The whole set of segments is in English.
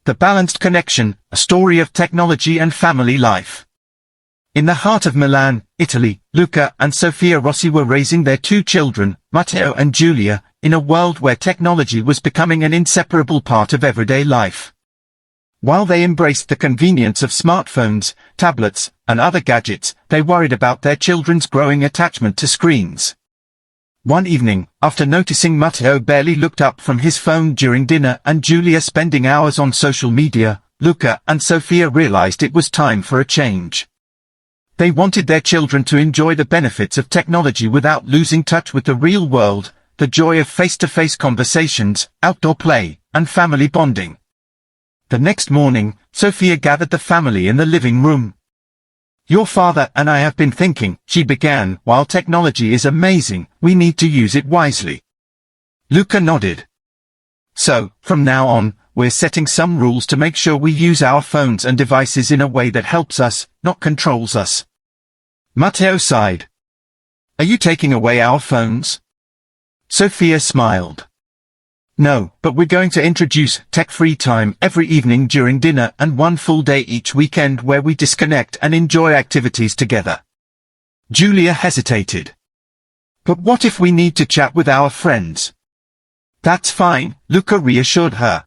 The Balanced Connection, a story of technology and family life. In the heart of Milan, Italy, Luca and Sofia Rossi were raising their two children, Matteo and Giulia, in a world where technology was becoming an inseparable part of everyday life. While they embraced the convenience of smartphones, tablets, and other gadgets, they worried about their children's growing attachment to screens. One evening, after noticing Matteo barely looked up from his phone during dinner and Giulia spending hours on social media, Luca and Sofia realized it was time for a change. They wanted their children to enjoy the benefits of technology without losing touch with the real world, the joy of face-to-face conversations, outdoor play, and family bonding. The next morning, Sofia gathered the family in the living room. "Your father and I have been thinking," she began, "while technology is amazing, we need to use it wisely." Luca nodded. "So, from now on, we're setting some rules to make sure we use our phones and devices in a way that helps us, not controls us." Matteo sighed. "Are you taking away our phones?" Sofia smiled. "No, but we're going to introduce tech-free time every evening during dinner and one full day each weekend where we disconnect and enjoy activities together." Giulia hesitated. "But what if we need to chat with our friends?" "That's fine," Luca reassured her.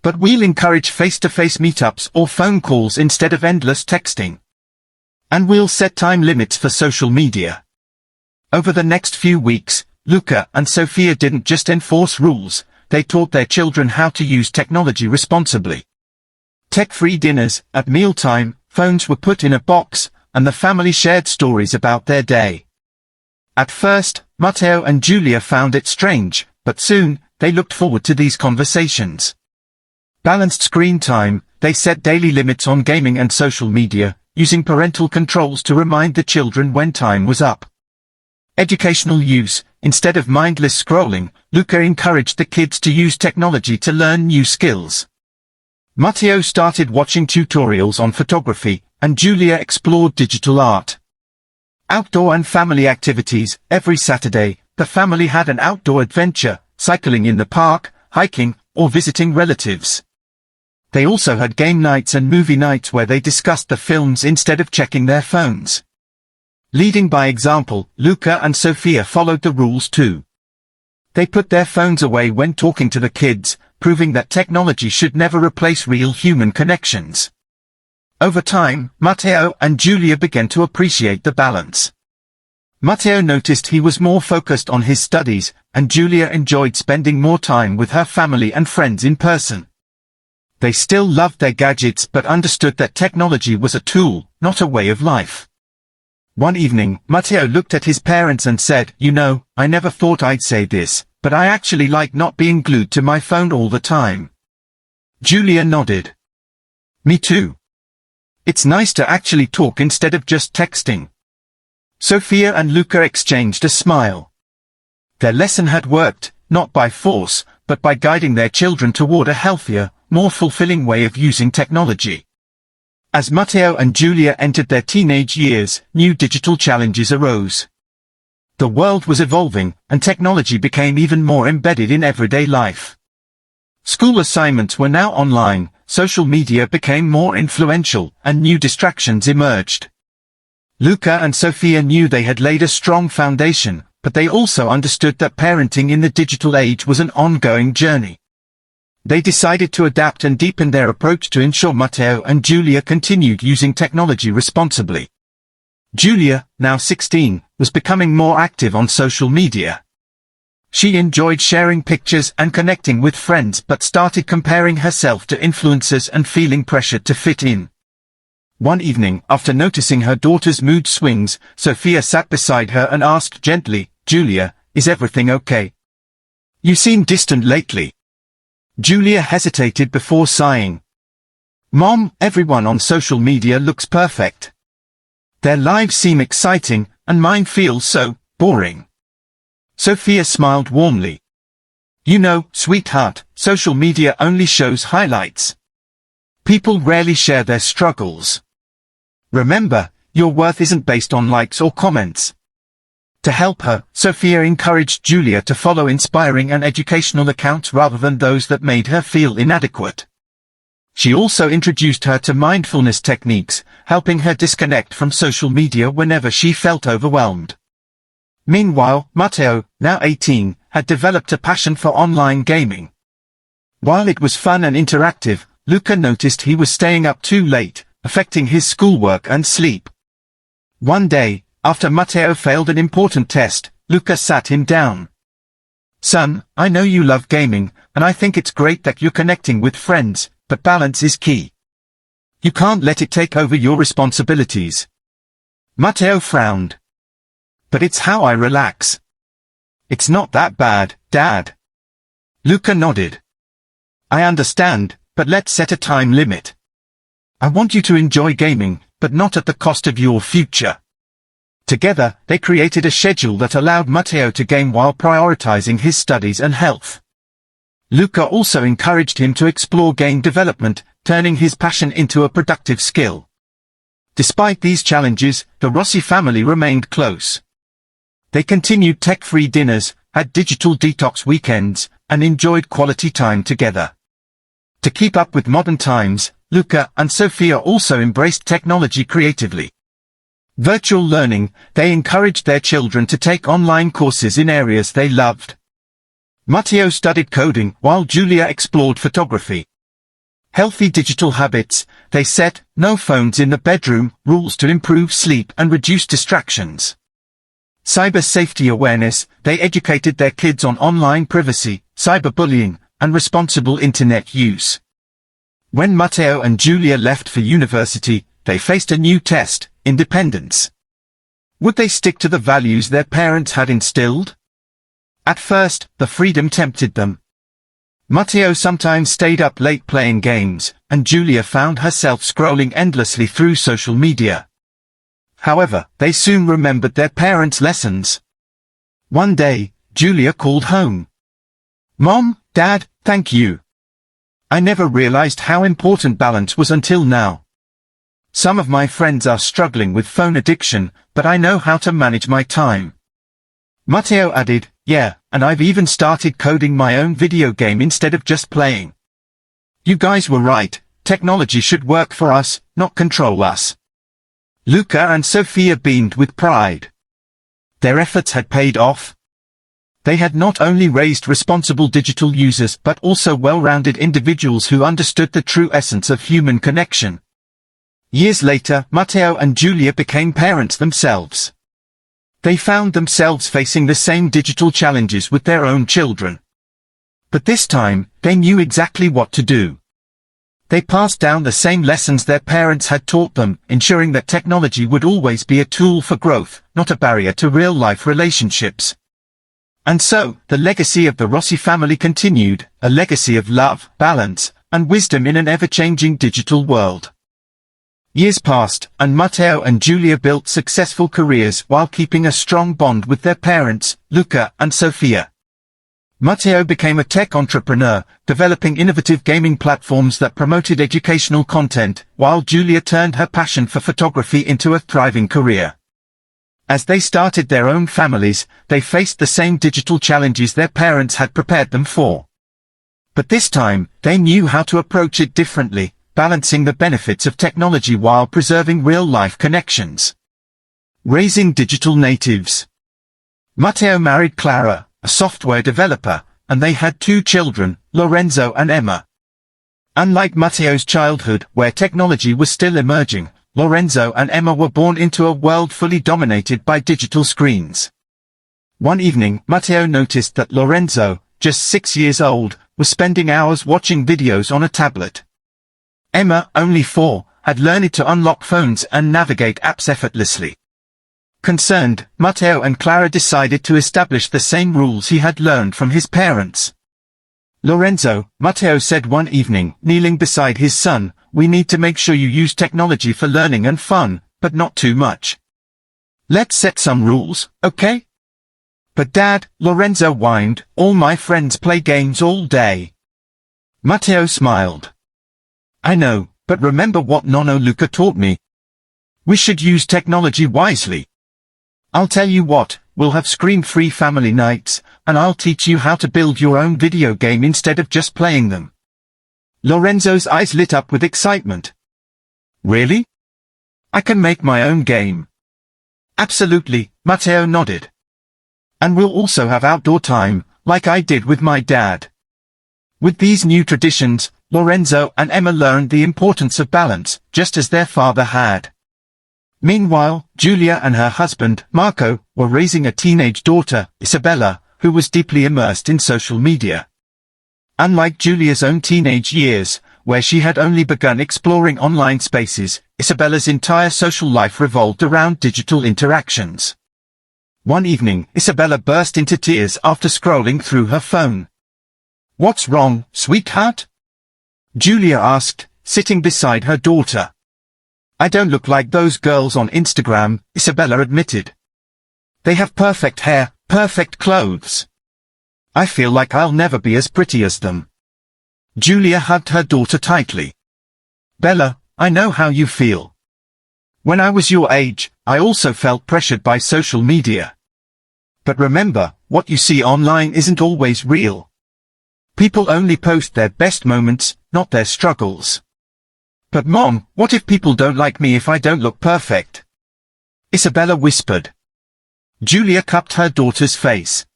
"But we'll encourage face-to-face meetups or phone calls instead of endless texting. And we'll set time limits for social media." Over the next few weeks, Luca and Sofia didn't just enforce rules, they taught their children how to use technology responsibly. Tech-free dinners, at mealtime, phones were put in a box, and the family shared stories about their day. At first, Matteo and Giulia found it strange, but soon, they looked forward to these conversations. Balanced screen time, they set daily limits on gaming and social media, using parental controls to remind the children when time was up. Educational use, instead of mindless scrolling, Luca encouraged the kids to use technology to learn new skills. Matteo started watching tutorials on photography, and Giulia explored digital art. Outdoor and family activities. Every Saturday, the family had an outdoor adventure, cycling in the park, hiking, or visiting relatives. They also had game nights and movie nights where they discussed the films instead of checking their phones. Leading by example, Luca and Sofia followed the rules too. They put their phones away when talking to the kids, proving that technology should never replace real human connections. Over time, Matteo and Giulia began to appreciate the balance. Matteo noticed he was more focused on his studies, and Giulia enjoyed spending more time with her family and friends in person. They still loved their gadgets but understood that technology was a tool, not a way of life. One evening, Matteo looked at his parents and said, "You know, I never thought I'd say this, but I actually like not being glued to my phone all the time." Giulia nodded. "Me too. It's nice to actually talk instead of just texting." Sofia and Luca exchanged a smile. Their lesson had worked, not by force, but by guiding their children toward a healthier, more fulfilling way of using technology. As Matteo and Giulia entered their teenage years, new digital challenges arose. The world was evolving, and technology became even more embedded in everyday life. School assignments were now online, social media became more influential, and new distractions emerged. Luca and Sofia knew they had laid a strong foundation, but they also understood that parenting in the digital age was an ongoing journey. They decided to adapt and deepen their approach to ensure Matteo and Giulia continued using technology responsibly. Giulia, now 16, was becoming more active on social media. She enjoyed sharing pictures and connecting with friends but started comparing herself to influencers and feeling pressured to fit in. One evening, after noticing her daughter's mood swings, Sofia sat beside her and asked gently, "Giulia, is everything okay? You seem distant lately." Giulia hesitated before sighing. "Mom, everyone on social media looks perfect. Their lives seem exciting, and mine feels so boring." Sofia smiled warmly. "You know, sweetheart, social media only shows highlights. People rarely share their struggles. Remember, your worth isn't based on likes or comments." To help her, Sofia encouraged Giulia to follow inspiring and educational accounts rather than those that made her feel inadequate. She also introduced her to mindfulness techniques, helping her disconnect from social media whenever she felt overwhelmed. Meanwhile, Matteo, now 18, had developed a passion for online gaming. While it was fun and interactive, Luca noticed he was staying up too late, affecting his schoolwork and sleep. One day, after Matteo failed an important test, Luca sat him down. "Son, I know you love gaming, and I think it's great that you're connecting with friends, but balance is key. You can't let it take over your responsibilities." Matteo frowned. "But it's how I relax." "It's not that bad, Dad." Luca nodded. "I understand, but let's set a time limit. I want you to enjoy gaming, but not at the cost of your future." Together, they created a schedule that allowed Matteo to game while prioritizing his studies and health. Luca also encouraged him to explore game development, turning his passion into a productive skill. Despite these challenges, the Rossi family remained close. They continued tech-free dinners, had digital detox weekends, and enjoyed quality time together. To keep up with modern times, Luca and Sofia also embraced technology creatively. Virtual learning, they encouraged their children to take online courses in areas they loved. Matteo studied coding while Giulia explored photography. Healthy digital habits, they set no phones in the bedroom rules to improve sleep and reduce distractions. Cyber safety awareness, they educated their kids on online privacy, cyberbullying, and responsible internet use. When Matteo and Giulia left for university, they faced a new test: independence. Would they stick to the values their parents had instilled? At first, the freedom tempted them. Matteo sometimes stayed up late playing games, and Giulia found herself scrolling endlessly through social media. However, they soon remembered their parents' lessons. One day, Giulia called home. "Mom, Dad, thank you. I never realized how important balance was until now. Some of my friends are struggling with phone addiction, but I know how to manage my time." Matteo added, "Yeah, and I've even started coding my own video game instead of just playing. You guys were right, technology should work for us, not control us." Luca and Sofia beamed with pride. Their efforts had paid off. They had not only raised responsible digital users but also well-rounded individuals who understood the true essence of human connection. Years later, Matteo and Giulia became parents themselves. They found themselves facing the same digital challenges with their own children. But this time, they knew exactly what to do. They passed down the same lessons their parents had taught them, ensuring that technology would always be a tool for growth, not a barrier to real-life relationships. And so, the legacy of the Rossi family continued, a legacy of love, balance, and wisdom in an ever-changing digital world. Years passed, and Matteo and Giulia built successful careers while keeping a strong bond with their parents, Luca and Sofia. Matteo became a tech entrepreneur, developing innovative gaming platforms that promoted educational content, while Giulia turned her passion for photography into a thriving career. As they started their own families, they faced the same digital challenges their parents had prepared them for. But this time, they knew how to approach it differently, balancing the benefits of technology while preserving real-life connections. Raising digital natives. Matteo married Clara, a software developer, and they had 2 children, Lorenzo and Emma. Unlike Matteo's childhood, where technology was still emerging, Lorenzo and Emma were born into a world fully dominated by digital screens. One evening, Matteo noticed that Lorenzo, just 6 years old, was spending hours watching videos on a tablet. Emma, only 4, had learned to unlock phones and navigate apps effortlessly. Concerned, Matteo and Clara decided to establish the same rules he had learned from his parents. "Lorenzo," Matteo said one evening, kneeling beside his son, "we need to make sure you use technology for learning and fun, but not too much. Let's set some rules, okay?" "But Dad," Lorenzo whined, "all my friends play games all day." Matteo smiled. "I know, but remember what Nonno Luca taught me. We should use technology wisely. I'll tell you what, we'll have screen-free family nights, and I'll teach you how to build your own video game instead of just playing them." Lorenzo's eyes lit up with excitement. Really? I can make my own game. Absolutely, Matteo nodded. And we'll also have outdoor time, like I did with my dad. With these new traditions, Lorenzo and Emma learned the importance of balance, just as their father had. Meanwhile, Giulia and her husband, Marco, were raising a teenage daughter, Isabella, who was deeply immersed in social media. Unlike Giulia's own teenage years, where she had only begun exploring online spaces, Isabella's entire social life revolved around digital interactions. One evening, Isabella burst into tears after scrolling through her phone. "What's wrong, sweetheart?" Giulia asked, sitting beside her daughter. "I don't look like those girls on Instagram," Isabella admitted. "They have perfect hair, perfect clothes. I feel like I'll never be as pretty as them." Giulia hugged her daughter tightly. "Bella, I know how you feel. When I was your age, I also felt pressured by social media. But remember, what you see online isn't always real. People only post their best moments, not their struggles." "But Mom, what if people don't like me if I don't look perfect?" Isabella whispered. Giulia cupped her daughter's face.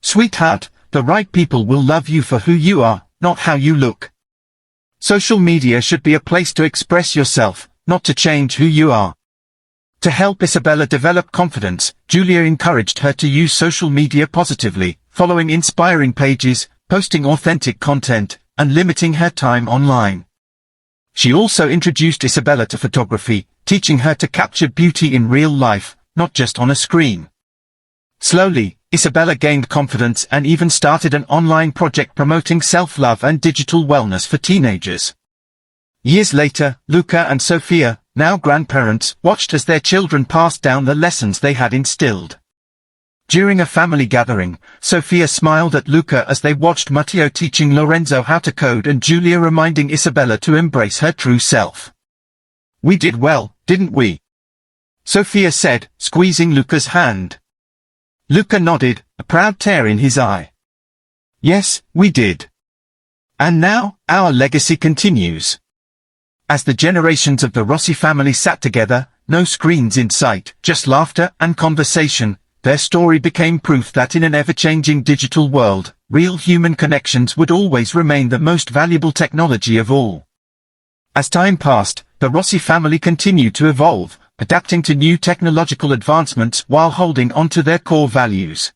"Sweetheart, the right people will love you for who you are, not how you look. Social media should be a place to express yourself, not to change who you are." To help Isabella develop confidence, Giulia encouraged her to use social media positively, following inspiring pages, posting authentic content, and limiting her time online. She also introduced Isabella to photography, teaching her to capture beauty in real life, not just on a screen. Slowly, Isabella gained confidence and even started an online project promoting self-love and digital wellness for teenagers. Years later, Luca and Sofia, now grandparents, watched as their children passed down the lessons they had instilled. During a family gathering, Sofia smiled at Luca as they watched Matteo teaching Lorenzo how to code and Giulia reminding Isabella to embrace her true self. "We did well, didn't we?" Sofia said, squeezing Luca's hand. Luca nodded, a proud tear in his eye. "Yes, we did. And now, our legacy continues." As the generations of the Rossi family sat together, no screens in sight, just laughter and conversation, their story became proof that in an ever-changing digital world, real human connections would always remain the most valuable technology of all. As time passed, the Rossi family continued to evolve, adapting to new technological advancements while holding on to their core values.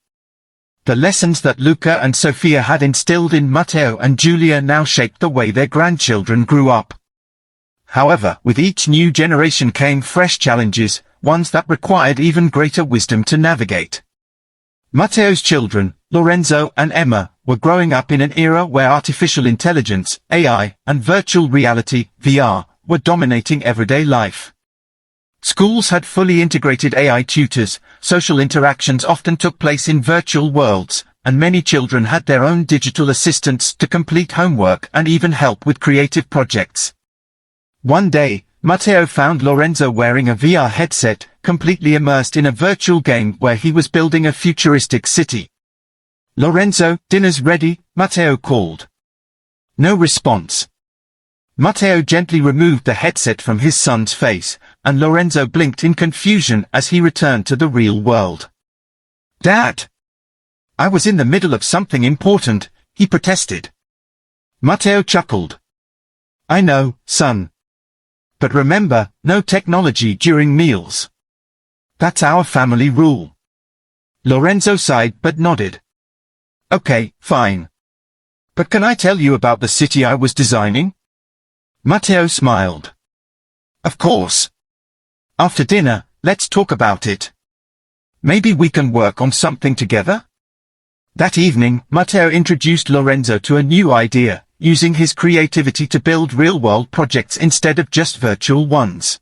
The lessons that Luca and Sofia had instilled in Matteo and Giulia now shaped the way their grandchildren grew up. However, with each new generation came fresh challenges, ones that required even greater wisdom to navigate. Matteo's children, Lorenzo and Emma, were growing up in an era where artificial intelligence, AI, and virtual reality, VR, were dominating everyday life. Schools had fully integrated AI tutors, social interactions often took place in virtual worlds, and many children had their own digital assistants to complete homework and even help with creative projects. One day, Matteo found Lorenzo wearing a VR headset, completely immersed in a virtual game where he was building a futuristic city. "Lorenzo, dinner's ready," Matteo called. No response. Matteo gently removed the headset from his son's face, and Lorenzo blinked in confusion as he returned to the real world. "Dad! I was in the middle of something important," he protested. Matteo chuckled. "I know, son. But remember, no technology during meals. That's our family rule." Lorenzo sighed but nodded. "Okay, fine. But can I tell you about the city I was designing?" Matteo smiled. "Of course. After dinner, let's talk about it. Maybe we can work on something together?" That evening, Matteo introduced Lorenzo to a new idea, using his creativity to build real-world projects instead of just virtual ones.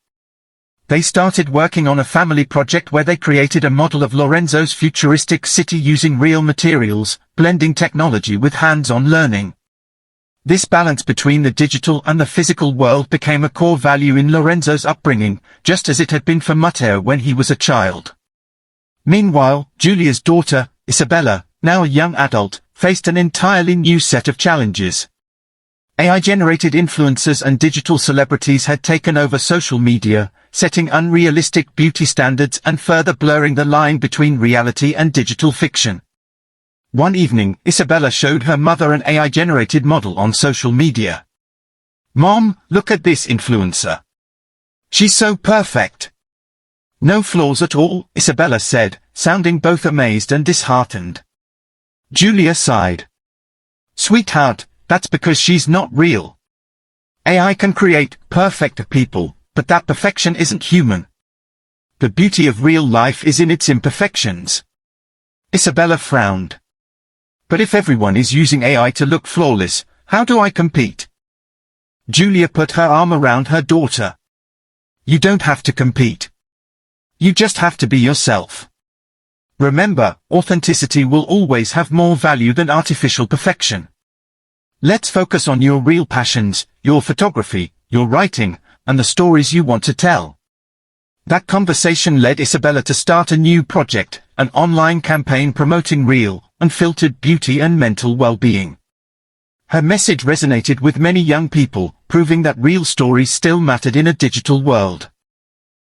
They started working on a family project where they created a model of Lorenzo's futuristic city using real materials, blending technology with hands-on learning. This balance between the digital and the physical world became a core value in Lorenzo's upbringing, just as it had been for Matteo when he was a child. Meanwhile, Giulia's daughter, Isabella, now a young adult, faced an entirely new set of challenges. AI-generated influencers and digital celebrities had taken over social media, setting unrealistic beauty standards and further blurring the line between reality and digital fiction. One evening, Isabella showed her mother an AI-generated model on social media. "Mom, look at this influencer. She's so perfect." "No flaws at all," Isabella said, sounding both amazed and disheartened. Giulia sighed. "Sweetheart, that's because she's not real. AI can create perfect people, but that perfection isn't human. The beauty of real life is in its imperfections." Isabella frowned. "But if everyone is using AI to look flawless, how do I compete?" Giulia put her arm around her daughter. "You don't have to compete. You just have to be yourself. Remember, authenticity will always have more value than artificial perfection. Let's focus on your real passions, your photography, your writing, and the stories you want to tell." That conversation led Isabella to start a new project, an online campaign promoting real, unfiltered beauty and mental well-being. Her message resonated with many young people, proving that real stories still mattered in a digital world.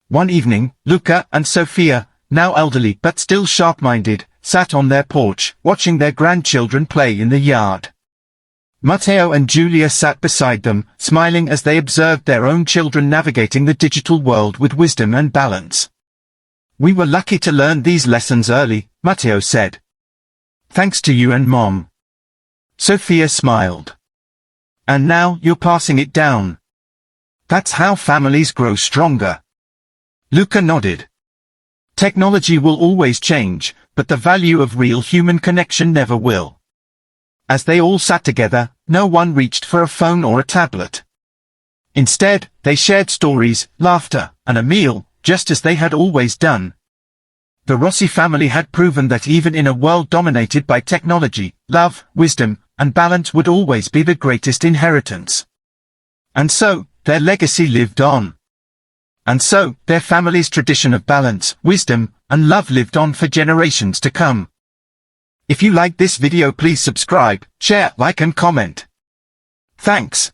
One evening, Luca and Sofia, now elderly but still sharp-minded, sat on their porch, watching their grandchildren play in the yard. Matteo and Giulia sat beside them, smiling as they observed their own children navigating the digital world with wisdom and balance. "We were lucky to learn these lessons early," Matteo said. "Thanks to you and Mom." Sofia smiled. "And now you're passing it down. That's how families grow stronger." Luca nodded. "Technology will always change, but the value of real human connection never will." As they all sat together, no one reached for a phone or a tablet. Instead, they shared stories, laughter, and a meal, just as they had always done. The Rossi family had proven that even in a world dominated by technology, love, wisdom, and balance would always be the greatest inheritance. And so, their legacy lived on. And so, their family's tradition of balance, wisdom, and love lived on for generations to come. If you liked this video, please subscribe, share, like and comment. Thanks.